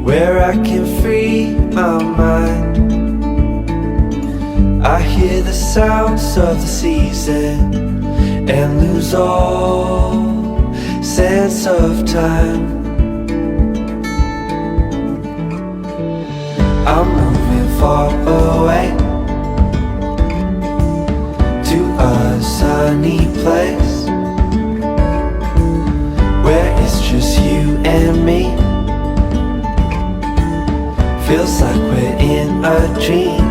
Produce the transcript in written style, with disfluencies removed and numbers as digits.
where I can free my mind. I hear the sounds of the season and lose all sense of time. I'm moving far away to a sunny place where it's just you and me. Feels like we're in a dream.